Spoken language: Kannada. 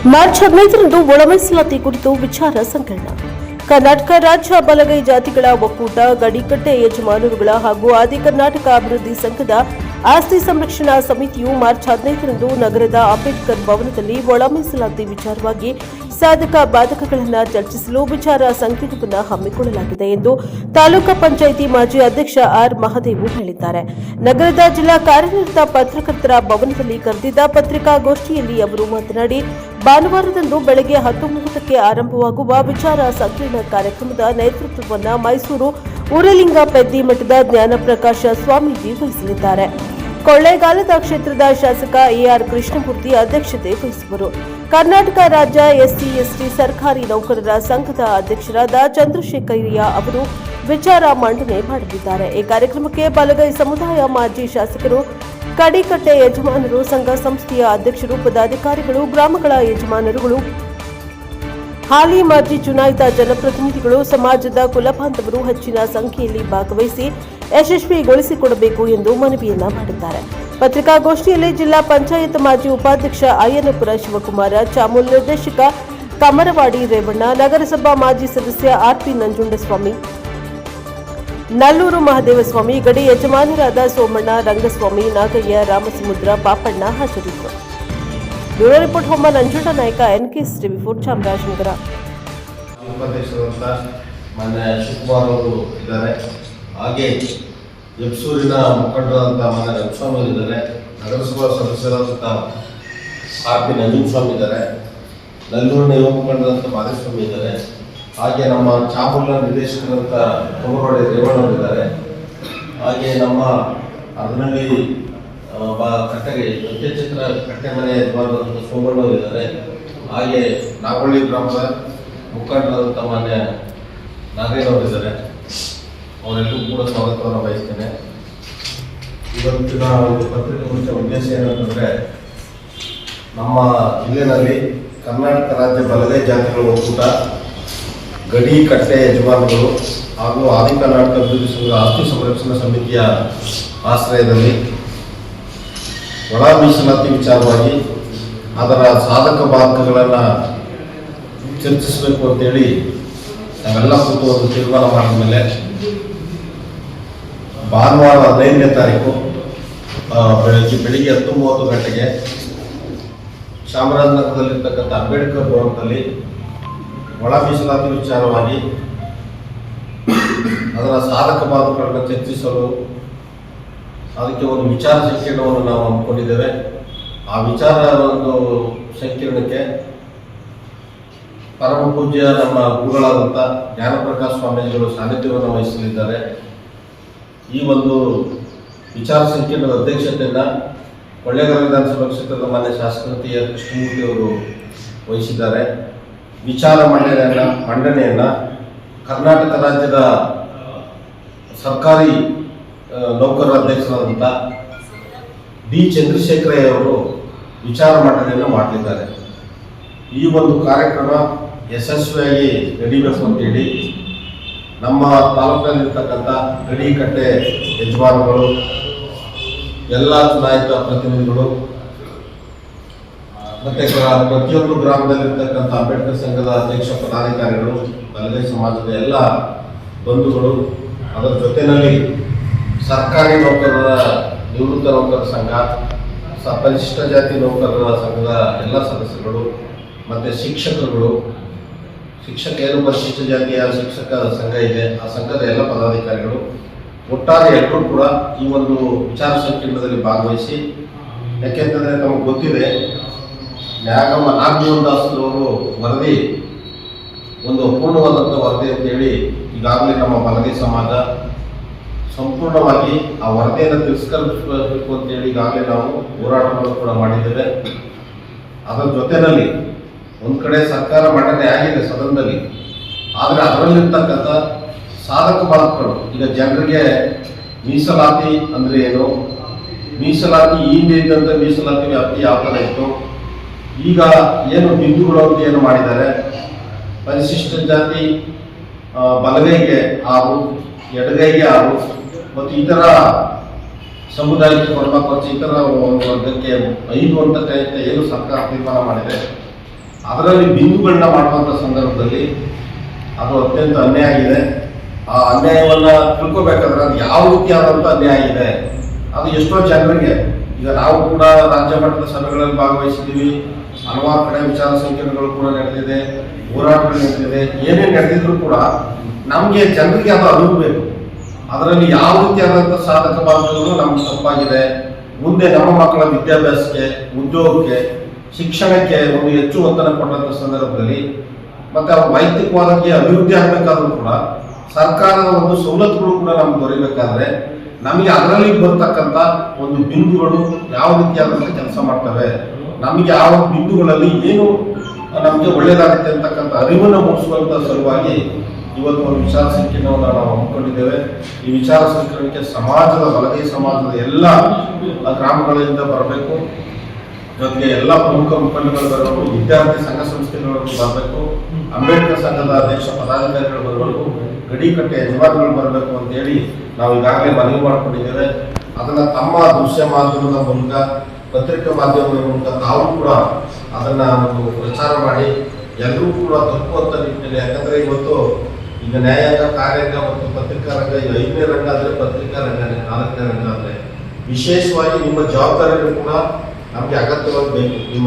ಮಾರ್ಚ್ 15ರಂದು ಒಳ ಮೀಸಲಾತಿ ಕುರಿತು ವಿಚಾರ ಸಂಕಿರಣ. ಕರ್ನಾಟಕ ರಾಜ್ಯ ಬಲಗೈ ಜಾತಿಗಳ ಒಕ್ಕೂಟ, ಗಡಿಕಟ್ಟೆ ಯಜಮಾನರುಗಳ ಹಾಗೂ ಆದಿ ಕರ್ನಾಟಕ ಅಭಿವೃದ್ಧಿ ಸಂಘದ ಆಸ್ತಿ ಸಂರಕ್ಷಣಾ ಸಮಿತಿಯು ಮಾರ್ಚ್ 15ರಂದು ನಗರದ ಅಂಬೇಡ್ಕರ್ ಭವನದಲ್ಲಿ ಒಳ ಮೀಸಲಾತಿ ವಿಚಾರವಾಗಿ ಸಾಧಕ ಬಾಧಕಗಳನ್ನು ಚರ್ಚಿಸಲು ವಿಚಾರ ಸಂಕಿರಣವನ್ನು ಹಮ್ಮಿಕೊಳ್ಳಲಾಗಿದೆ ಎಂದು ತಾಲೂಕು ಪಂಚಾಯಿತಿ ಮಾಜಿ ಅಧ್ಯಕ್ಷ ಆರ್ ಮಹದೇವು ಹೇಳಿದ್ದಾರೆ. ನಗರದ ಜಿಲ್ಲಾ ಕಾರ್ಯನಿರತ ಪತ್ರಕರ್ತರ ಭವನದಲ್ಲಿ ಕರೆದಿದ್ದ ಪತ್ರಿಕಾಗೋಷ್ಠಿಯಲ್ಲಿ ಅವರು ಮಾತನಾಡಿ, ಭಾನುವಾರದಂದು ಬೆಳಗ್ಗೆ 10:30ಕ್ಕೆ ಆರಂಭವಾಗುವ ವಿಚಾರ ಸಂಕಿರಣ ಕಾರ್ಯಕ್ರಮದ ನೇತೃತ್ವವನ್ನು ಮೈಸೂರು ಊರಲಿಂಗ ಪೆದ್ದಿ ಮಠದ ಜ್ಞಾನಪ್ರಕಾಶ ಸ್ವಾಮೀಜಿ ವಹಿಸಲಿದ್ದಾರೆ. ಕೊಳ್ಳೇಗಾಲದ ಕ್ಷೇತ್ರದ ಶಾಸಕ ಎಆರ್ ಕೃಷ್ಣಮೂರ್ತಿ ಅಧ್ಯಕ್ಷತೆ ವಹಿಸುವರು. ಕರ್ನಾಟಕ ರಾಜ್ಯ ಎಸ್ಸಿ/ಎಸ್ಟಿ ಸರ್ಕಾರಿ ನೌಕರರ ಸಂಘದ ಅಧ್ಯಕ್ಷರಾದ ಚಂದ್ರಶೇಖರಯ್ಯ ಅವರು ವಿಚಾರ ಮಂಡನೆ ಮಾಡಲಿದ್ದಾರೆ. ಈ ಕಾರ್ಯಕ್ರಮಕ್ಕೆ ಬಲಗೈ ಸಮುದಾಯ ಮಾಜಿ ಶಾಸಕರು, ಗಡಿಕಟ್ಟೆ ಯಜಮಾನರು, ಸಂಘ ಸಂಸ್ಥೆಯ ಅಧ್ಯಕ್ಷರು, ಪದಾಧಿಕಾರಿಗಳು, ಗ್ರಾಮಗಳ ಯಜಮಾನರುಗಳು, ಹಾಲಿ ಮಾಜಿ ಚುನಾಯಿತ ಜನಪ್ರತಿನಿಧಿಗಳು, ಸಮಾಜದ ಕುಲಬಾಂಧವರು ಹೆಚ್ಚಿನ ಸಂಖ್ಯೆಯಲ್ಲಿ ಭಾಗವಹಿಸಿ ಯಶಸ್ವಿಗೊಳಿಸಿಕೊಡಬೇಕು ಎಂದು ಮನವಿಯನ್ನ ಮಾಡಿದ್ದಾರೆ. ಪತ್ರಿಕಾಗೋಷ್ಠಿಯಲ್ಲಿ ಜಿಲ್ಲಾ ಪಂಚಾಯತ್ ಮಾಜಿ ಉಪಾಧ್ಯಕ್ಷ ಅಯ್ಯನಪುರ ಶಿವಕುಮಾರ, ಚಾಮೂಲ್ ನಿರ್ದೇಶಕ ಕಮರವಾಡಿ ರೇವಣ್ಣ, ನಗರಸಭಾ ಮಾಜಿ ಸದಸ್ಯ ಆರ್ಪಿ ನಂಜುಂಡಸ್ವಾಮಿ, ನಲ್ಲೂರು ಮಹದೇವಸ್ವಾಮಿ, ಗಡಿ ಯಜಮಾನರಾದ ಸೋಮಣ್ಣ, ರಂಗಸ್ವಾಮಿ, ನಾಗಯ್ಯ, ರಾಮಸಮುದ್ರ, ಪಾಪಣ್ಣ ಹಾಜರಿದ್ದರು. ಬ್ಯೂರೋ ರಿಪೋರ್ಟ್ ಹೊಮ್ಮ ನಂಜುಂಡ ನಾಯಕ, ಎನ್ಕೆಎಸ್ ಟಿವಿ 4 ಚಾಮರಾಜನಗರ. ಹಾಗೆ ಎಬ್ಸೂರಿನ ಮುಖಂಡರಾದಂಥ ಮನೆ ರಂಗಸ್ವಾಮಿ ಇದ್ದಾರೆ, ನಗರಸಭಾ ಸದಸ್ಯರಾದಂಥ ಆರ್ಪಿ ನಂಜುಂಡಸ್ವಾಮಿ ಇದ್ದಾರೆ, ನಲ್ಲೂರಿನ ಯುವ ಮುಖಂಡರಾದಂಥ ಮಾದೇಸ್ವಾಮಿ ಇದ್ದಾರೆ, ಹಾಗೆ ನಮ್ಮ ಚಾಮೂಲ್ನ ನಿರ್ದೇಶಕರಂತ ಕಮರವಾಡಿ ರೇವಣ್ಣವರಿದ್ದಾರೆ, ಹಾಗೆ ನಮ್ಮ ಅರ್ಧನಹಳ್ಳಿ ಕಟ್ಟೆಗೆ ಅಂತ್ಯಚಿತ್ರ ಕಟ್ಟೆ ಮನೆ ಯಜಮಾನರಾದಂಥ ಸೋಮಣ್ಣವರಿದ್ದಾರೆ, ಹಾಗೆ ನಾಗವಳ್ಳಿ ಗ್ರಾಮದ ಮುಖಂಡರಾದಂಥ ಮಾನ್ಯ ನಾಗಯ್ಯನವರಿದ್ದಾರೆ. ಅವರೆಲ್ಲರೂ ಕೂಡ ಸ್ವಾಗತವನ್ನು ಬಯಸ್ತೇನೆ. ಇವತ್ತಿನ ಒಂದು ಪತ್ರಿಕಾಗೋಷ್ಠಿಯ ಉದ್ದೇಶ ಏನಂತಂದರೆ, ನಮ್ಮ ಜಿಲ್ಲೆಯಲ್ಲಿ ಕರ್ನಾಟಕ ರಾಜ್ಯ ಬಲಗೈ ಜಾತಿಗಳ ಒಕ್ಕೂಟ, ಗಡಿ ಕಟ್ಟೆ ಯಜಮಾನರು ಹಾಗೂ ಆದಿ ಕರ್ನಾಟಕ ಅಭಿವೃದ್ಧಿ ಸಂಘದ ಆಸ್ತಿ ಸಂರಕ್ಷಣಾ ಸಮಿತಿಯ ಆಶ್ರಯದಲ್ಲಿ ಒಳ ಮೀಸಲಾತಿ ವಿಚಾರವಾಗಿ ಅದರ ಸಾಧಕ ಬಾಧಕಗಳನ್ನು ಚರ್ಚಿಸಬೇಕು ಅಂತೇಳಿ ನಾವೆಲ್ಲ ಕೂತು ಒಂದು ತೀರ್ಮಾನ ಮಾಡಿದ ಮೇಲೆ ಭಾನುವಾರ 15ನೇ ತಾರೀಕು ಬೆಳಿಗ್ಗೆ 10:30 ಗಂಟೆಗೆ ಚಾಮರಾಜನಗರದಲ್ಲಿರ್ತಕ್ಕಂಥ ಅಂಬೇಡ್ಕರ್ ಭವನದಲ್ಲಿ ಒಳ ಮೀಸಲಾತಿ ವಿಚಾರವಾಗಿ ಅದರ ಸಾಧಕ ಬಾಧಕಗಳನ್ನು ಚರ್ಚಿಸಲು ಅದಕ್ಕೆ ಒಂದು ವಿಚಾರ ಸಂಕಿರಣವನ್ನು ನಾವು ಹಮ್ಮಿಕೊಂಡಿದ್ದೇವೆ. ಆ ವಿಚಾರ ಒಂದು ಸಂಕಿರಣಕ್ಕೆ ಪರಮ ಪೂಜ್ಯ ನಮ್ಮ ಗುರುಗಳಾದಂಥ ಜ್ಞಾನಪ್ರಕಾಶ ಸ್ವಾಮೀಜಿಗಳು ಸಾನ್ನಿಧ್ಯವನ್ನು ವಹಿಸಲಿದ್ದಾರೆ. ಈ ಒಂದು ವಿಚಾರ ಸಂಕಿರಣದ ಅಧ್ಯಕ್ಷತೆಯನ್ನು ಕೊಳ್ಳೇಗಾಲ ವಿಧಾನಸಭಾ ಕ್ಷೇತ್ರದ ಮಾನ್ಯ ಶಾಸಕರು ಎಆರ್ ಕೃಷ್ಣಮೂರ್ತಿ ಅವರು ವಹಿಸಿದ್ದಾರೆ. ವಿಚಾರ ಮಂಡನೆಯನ್ನು ಕರ್ನಾಟಕ ರಾಜ್ಯದ ಸರ್ಕಾರಿ ನೌಕರರ ಅಧ್ಯಕ್ಷರಾದಂಥ ಡಿ ಚಂದ್ರಶೇಖರಯ್ಯ ಅವರು ವಿಚಾರ ಮಂಡನೆಯನ್ನು ಮಾಡಲಿದ್ದಾರೆ. ಈ ಒಂದು ಕಾರ್ಯಕ್ರಮ ಯಶಸ್ವಿಯಾಗಿ ನಡೀಬೇಕು ಅಂತೇಳಿ ನಮ್ಮ ತಾಲೂಕಿನಲ್ಲಿರ್ತಕ್ಕಂಥ ಗಡಿ ಕಟ್ಟೆ ಯಜಮಾನರುಗಳು, ಎಲ್ಲ ಚುನಾಯಿತ ಪ್ರತಿನಿಧಿಗಳು ಮತ್ತು ಪ್ರತಿಯೊಂದು ಗ್ರಾಮದಲ್ಲಿರ್ತಕ್ಕಂಥ ಅಂಬೇಡ್ಕರ್ ಸಂಘದ ಅಧ್ಯಕ್ಷ ಪದಾಧಿಕಾರಿಗಳು, ಬಲಗೈ ಸಮಾಜದ ಎಲ್ಲ ಬಂಧುಗಳು, ಅದರ ಜೊತೆಯಲ್ಲಿ ಸರ್ಕಾರಿ ನೌಕರರ ನಿವೃತ್ತ ನೌಕರರ ಸಂಘ, ಪರಿಶಿಷ್ಟ ಜಾತಿ ನೌಕರರ ಸಂಘದ ಎಲ್ಲ ಸದಸ್ಯರುಗಳು ಮತ್ತು ಶಿಕ್ಷಕರುಗಳು, ಏನು ಪರಿಶಿಷ್ಟ ಜಾತಿಯ ಶಿಕ್ಷಕ ಸಂಘ ಇದೆ ಆ ಸಂಘದ ಎಲ್ಲ ಪದಾಧಿಕಾರಿಗಳು ಒಟ್ಟಾರೆ ಎಲ್ಲರೂ ಕೂಡ ಈ ಒಂದು ವಿಚಾರ ಸಂಕಿರಣದಲ್ಲಿ ಭಾಗವಹಿಸಿ, ಯಾಕೆಂತಂದರೆ ನಮಗೆ ಗೊತ್ತಿದೆ ನ್ಯಾಗಮ್ಮ ನಾಗಮೋಹನದಾಸರವರು ವರದಿ ಒಂದು ಅಪೂರ್ಣವಾದಂಥ ವರದಿ ಅಂತೇಳಿ ಈಗಾಗಲೇ ನಮ್ಮ ಬಲಗೈ ಸಮಾಜ ಸಂಪೂರ್ಣವಾಗಿ ಆ ವರದಿಯನ್ನು ತಿರಸ್ಕರಿಸಬೇಕು ಅಂತೇಳಿ ಈಗಾಗಲೇ ನಾವು ಹೋರಾಟವನ್ನು ಕೂಡ ಮಾಡಿದ್ದೇವೆ. ಅದರ ಜೊತೆಯಲ್ಲಿ ಒಂದು ಕಡೆ ಸರ್ಕಾರ ಮಂಡನೆ ಆಗಿದೆ ಸದನದಲ್ಲಿ, ಆದರೆ ಅದರಲ್ಲಿರ್ತಕ್ಕಂಥ ಸಾಧಕ ಬಾಧಕಗಳು, ಈಗ ಜನರಿಗೆ ಮೀಸಲಾತಿ ಅಂದರೆ ಏನು, ಮೀಸಲಾತಿ ಈ ಹಿಂದೆ ಇದ್ದಂಥ ಮೀಸಲಾತಿ ವ್ಯಾಪ್ತಿ ಯಾವ ಥರ ಇತ್ತು, ಈಗ ಏನು ಬಿಂದುಗಳು ಅಂತ ಏನು ಮಾಡಿದ್ದಾರೆ, ಪರಿಶಿಷ್ಟ ಜಾತಿ ಬಲಗೈಗೆ 6, ಎಡಗೈಗೆ 6 ಮತ್ತು ಇತರ ಸಮುದಾಯಕ್ಕೆ ಕೊಡಬೇಕು ಇತರ ಒಂದು ವರ್ಗಕ್ಕೆ 5 ಅಂತ ಏನು ಸರ್ಕಾರ ತೀರ್ಮಾನ ಮಾಡಿದೆ. ಅದರಲ್ಲಿ ಬಿಂದುಗಳನ್ನ ಮಾಡುವಂಥ ಸಂದರ್ಭದಲ್ಲಿ ಅದು ಅತ್ಯಂತ ಅನ್ಯಾಯ ಆಗಿದೆ. ಆ ಅನ್ಯಾಯವನ್ನು ತಿಳ್ಕೊಬೇಕಾದ್ರೆ ಅದು ಯಾವ ರೀತಿಯಾದಂಥ ಅನ್ಯಾಯ ಇದೆ, ಅದು ಎಷ್ಟೋ ಜನರಿಗೆ, ಈಗ ನಾವು ಕೂಡ ರಾಜ್ಯ ಮಟ್ಟದ ಸಭೆಗಳಲ್ಲಿ ಭಾಗವಹಿಸಿದ್ದೀವಿ, ಹಲವಾರು ಕಡೆ ವಿಚಾರ ಸಂಕಿರಣಗಳು ಕೂಡ ನಡೆದಿದೆ, ಹೋರಾಟಗಳು ನಡೆದಿದೆ. ಏನೇ ನಡೆದಿದ್ರು ಕೂಡ ನಮಗೆ ಜನರಿಗೆ ಅದು ಅನುಭವಬೇಕು. ಅದರಲ್ಲಿ ಯಾವ ರೀತಿಯಾದಂಥ ಸಾಧಕ ಬಾಧಕಗಳು ನಮ್ಗೆ ತಪ್ಪಾಗಿದೆ, ಮುಂದೆ ನಮ್ಮ ಮಕ್ಕಳ ವಿದ್ಯಾಭ್ಯಾಸಕ್ಕೆ, ಉದ್ಯೋಗಕ್ಕೆ, ಶಿಕ್ಷಣಕ್ಕೆ ಒಂದು ಹೆಚ್ಚು ಒತ್ತಡ ಕೊಟ್ಟಂಥ ಸಂದರ್ಭದಲ್ಲಿ ಮತ್ತೆ ಅವ್ರ ವೈಯಕ್ತಿಕವಾಗಿ ಅಭಿವೃದ್ಧಿ ಆಗಬೇಕಾದ್ರೂ ಕೂಡ ಸರ್ಕಾರದ ಒಂದು ಸವಲತ್ತುಗಳು ಕೂಡ ನಮ್ಗೆ ದೊರೆಯಬೇಕಾದ್ರೆ ನಮಗೆ ಅದರಲ್ಲಿ ಬರ್ತಕ್ಕಂಥ ಒಂದು ಬಿಂದುಗಳು ಯಾವ ರೀತಿಯಾದಂಥ ಕೆಲಸ ಮಾಡ್ತವೆ, ನಮಗೆ ಯಾವ ಬಿಂದುಗಳಲ್ಲಿ ಏನು ನಮಗೆ ಒಳ್ಳೆಯದಾಗುತ್ತೆ ಅಂತಕ್ಕಂಥ ಅರಿವನ್ನು ಮೂಡಿಸುವಂಥ ಸಲುವಾಗಿ ಇವತ್ತು ಒಂದು ವಿಚಾರ ಸಂಕಿರಣವನ್ನು ನಾವು ಹಮ್ಮಿಕೊಂಡಿದ್ದೇವೆ. ಈ ವಿಚಾರ ಸಂಕಿರಣಕ್ಕೆ ಸಮಾಜದ ಬಲಗೈ ಸಮಾಜದ ಎಲ್ಲ ಗ್ರಾಮಗಳಿಂದ ಬರಬೇಕು, ಜೊತೆಗೆ ಎಲ್ಲ ಪ್ರಮುಖ ಮುಖಂಡಗಳು ಬರಬೇಕು, ವಿದ್ಯಾರ್ಥಿ ಸಂಘ ಸಂಸ್ಥೆಗಳು ಬರಬೇಕು, ಅಂಬೇಡ್ಕರ್ ಸಂಘದ ಅಧ್ಯಕ್ಷ ಪದಾಧಿಕಾರಿಗಳು ಬರಬೇಕು, ಗಡಿಕಟ್ಟೆ ಯಜಮಾನಗಳು ಬರಬೇಕು ಅಂತ ಹೇಳಿ ನಾವು ಈಗಾಗಲೇ ಮನವಿ ಮಾಡಿಕೊಂಡಿದ್ದೇವೆ. ಅದನ್ನ ತಮ್ಮ ದೃಶ್ಯ ಮಾಧ್ಯಮದ ಮೂಲಕ, ಪತ್ರಿಕಾ ಮಾಧ್ಯಮದ ಮೂಲಕ ತಾವು ಕೂಡ ಅದನ್ನ ಒಂದು ಪ್ರಚಾರ ಮಾಡಿ ಎಲ್ಲರೂ ಕೂಡ ತಪ್ಪುವಂತ ನಿಟ್ಟಿನಲ್ಲಿ, ಯಾಕಂದ್ರೆ ಇವತ್ತು ಈಗ ನ್ಯಾಯಾಂಗ, ಕಾರ್ಯಾಂಗ ಮತ್ತು ಪತ್ರಿಕಾ ರಂಗ, ಈಗ 5ನೇ ರಂಗ ಆದರೆ ಪತ್ರಿಕಾ ರಂಗನೇ, 4ನೇ ರಂಗ ಆದರೆ ವಿಶೇಷವಾಗಿ ನಿಮ್ಮ ಜವಾಬ್ದಾರಿಗಳು ಕೂಡ ನಮಗೆ ಅಗತ್ಯವಾಗಿ ಬೇಕು.